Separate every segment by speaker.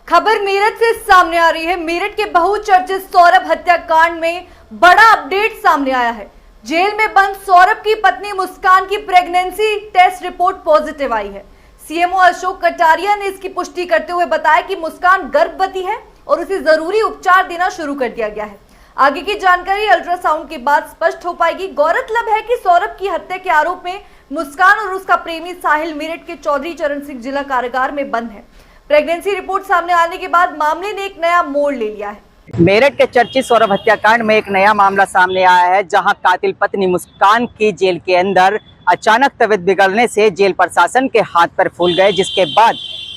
Speaker 1: खबर मेरठ से सामने आ रही है। मेरठ के बहुचर्चित सौरभ हत्याकांड में बड़ा अपडेट सामने आया है। जेल में बंद सौरभ की पत्नी मुस्कान की प्रेगनेंसी टेस्ट रिपोर्ट पॉजिटिव आई है। सीएमओ अशोक कटारिया ने इसकी पुष्टि करते हुए बताया कि मुस्कान गर्भवती है और उसे जरूरी उपचार देना शुरू कर दिया गया है। आगे की जानकारी अल्ट्रासाउंड के बाद स्पष्ट हो पाएगी। गौरतलब है कि सौरभ की हत्या के आरोप में मुस्कान और उसका प्रेमी साहिल मेरठ के चौधरी चरण सिंह जिला कारागार में बंद है। प्रेगनेंसी रिपोर्ट सामने आने के बाद मामले ने एक नया मोड़ ले लिया है।
Speaker 2: मेरठ के चर्चित सौरभ हत्याकांड में एक नया मामला सामने आया है, जहां कातिल पत्नी मुस्कान की जेल के अंदर अचानक तबीयत बिगड़ने से जेल प्रशासन के हाथ पैर फूल गए, जिसके बाद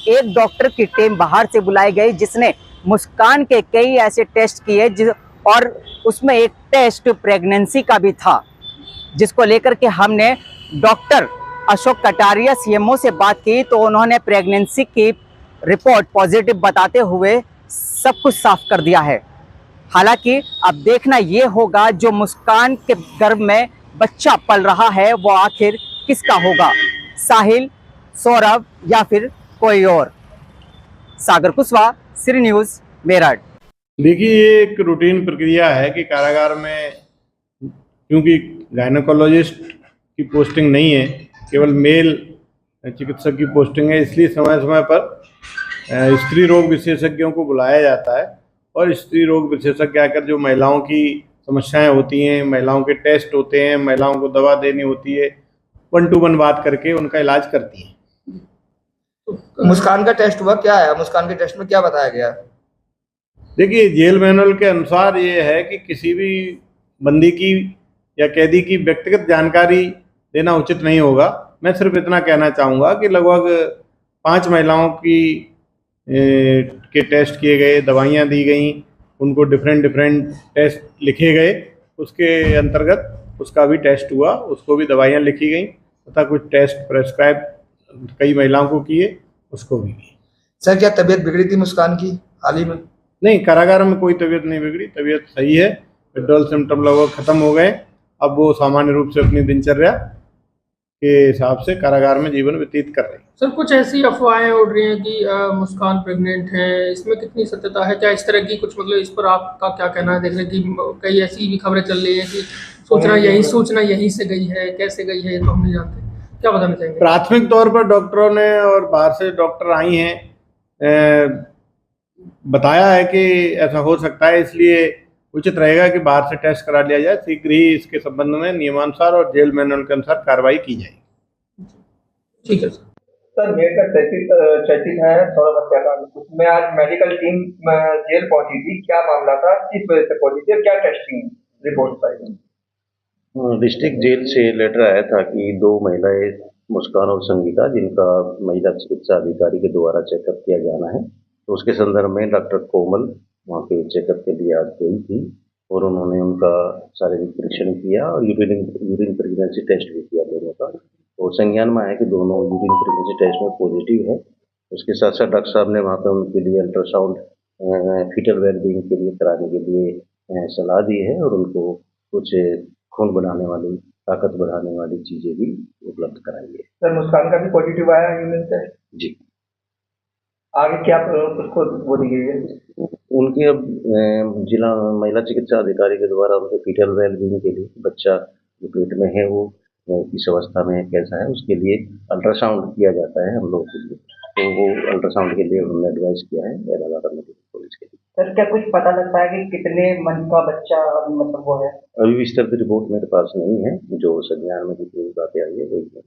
Speaker 2: एक डॉक्टर की टीम बाहर से बुलाई गई, जिसने मुस्कान के कई ऐसे टेस्ट किए और उसमें एक टेस्ट प्रेगनेंसी का भी था, जिसको लेकर के हमने डॉक्टर अशोक कटारिया सीएमओ से बात की तो उन्होंने प्रेगनेंसी की रिपोर्ट पॉजिटिव बताते हुए सब कुछ साफ कर दिया है। हालांकि अब देखना ये होगा जो मुस्कान के गर्भ में बच्चा पल रहा है वो आखिर किसका होगा, साहिल, सौरभ या फिर कोई और। सागर कुशवाहा, श्री न्यूज़, मेरठ।
Speaker 3: देखिए, ये एक रूटीन प्रक्रिया है कि कारागार में क्योंकि गायनेकोलॉजिस्ट की पोस्टिंग नहीं है, केवल मेल चिकित्सक की पोस्टिंग है, इसलिए समय समय पर स्त्री रोग विशेषज्ञों को बुलाया जाता है और स्त्री रोग विशेषज्ञ आकर जो महिलाओं की समस्याएं होती हैं, महिलाओं के टेस्ट होते हैं, महिलाओं को दवा देनी होती है, 1 to 1 बात करके उनका इलाज करती हैं।
Speaker 4: मुस्कान का टेस्ट हुआ, क्या है मुस्कान के टेस्ट में क्या बताया गया?
Speaker 3: देखिए, जेल मैनुअल के अनुसार ये है कि किसी भी बंदी की या कैदी की व्यक्तिगत जानकारी देना उचित नहीं होगा। मैं सिर्फ इतना कहना चाहूँगा कि लगभग 5 महिलाओं की के टेस्ट किए गए, दवाइयाँ दी गई, उनको डिफरेंट टेस्ट लिखे गए, उसके अंतर्गत उसका भी टेस्ट हुआ, उसको भी दवाइयाँ लिखी गई तथा कुछ टेस्ट प्रेस्क्राइब कई महिलाओं को किए, उसको भी किए।
Speaker 4: सर, क्या तबीयत बिगड़ी थी मुस्कान की हाल ही में?
Speaker 3: नहीं, कारागार में कोई तबीयत नहीं बिगड़ी, तबीयत सही है। विड्रॉल सिम्टम लगभग खत्म हो गए। अब वो सामान्य रूप से अपनी दिनचर्या के हिसाब से कारागार में जीवन व्यतीत कर रही है।
Speaker 5: सर, कुछ ऐसी अफवाहें उड़ रही हैं कि मुस्कान प्रेग्नेंट है, इसमें कितनी सत्यता है? क्या इस तरह की कुछ, मतलब इस पर आपका क्या कहना है? देख रहे कि कई ऐसी भी खबरें चल रही है कि सूचना यहीं से गई है, कैसे गई है ये तो हम नहीं जानते, क्या बताना चाहेंगे?
Speaker 3: प्राथमिक तौर पर डॉक्टरों ने और बाहर से डॉक्टर आई हैं बताया है कि ऐसा हो सकता है, इसलिए उचित रहेगा कि बाहर से टेस्ट करा लिया जाए। शीघ्र ही इसके संबंध में नियमानुसार और जेल मैनुअल के अनुसार कार्रवाई की जाएगी।
Speaker 5: ठीक है
Speaker 4: सर, मेरठ चर्चित है सौरभ हत्याकांड, उसमें आज मेडिकल टीम जेल पहुंची थी, क्या मामला था, किस वजह से पहुंची थी, क्या टेस्टिंग रिपोर्ट आई?
Speaker 6: डिस्ट्रिक्ट जेल से लेटर आया था कि 2 महिलाएं मुस्कान और संगीता, जिनका महिला चिकित्सा अधिकारी के द्वारा चेकअप किया जाना है, तो उसके संदर्भ में डॉक्टर कोमल वहाँ पे चेकअप के लिए आज गई थी और उन्होंने उनका शारीरिक परीक्षण किया और यूरिन प्रेगनेंसी टेस्ट भी किया दोनों का, और संज्ञान में आया कि दोनों यूरिन प्रेगनेंसी टेस्ट में पॉजिटिव है। उसके साथ साथ डॉक्टर साहब ने वहाँ पर उनके लिए अल्ट्रासाउंड फीटल वेलबींग के लिए कराने के लिए सलाह दी है और उनको कुछ खून बढ़ाने वाली, ताकत बढ़ाने वाली चीज़ें भी उपलब्ध कराई है।
Speaker 4: सर, मुस्कान का भी पॉजिटिव आया यूरिन टेस्ट?
Speaker 6: जी।
Speaker 4: आगे क्या उसको वो दी गई है?
Speaker 6: उनके अब जिला महिला चिकित्सा अधिकारी के द्वारा उनके फीटल वेलबींग के लिए, बच्चा जो पेट में है वो किस अवस्था में कैसा है, उसके लिए अल्ट्रासाउंड किया जाता है हम लोगों के लिए, तो वो अल्ट्रासाउंड के लिए उन्होंने एडवाइस किया है इलाहाबाद मेडिकल कॉलेज के लिए।
Speaker 4: सर, क्या कुछ पता लग पाया कि कितने मन का बच्चा मतलब वो है?
Speaker 6: अभी विस्तार की रिपोर्ट मेरे पास नहीं है, जो संज्ञान में जितनी बातें आई है वही मैं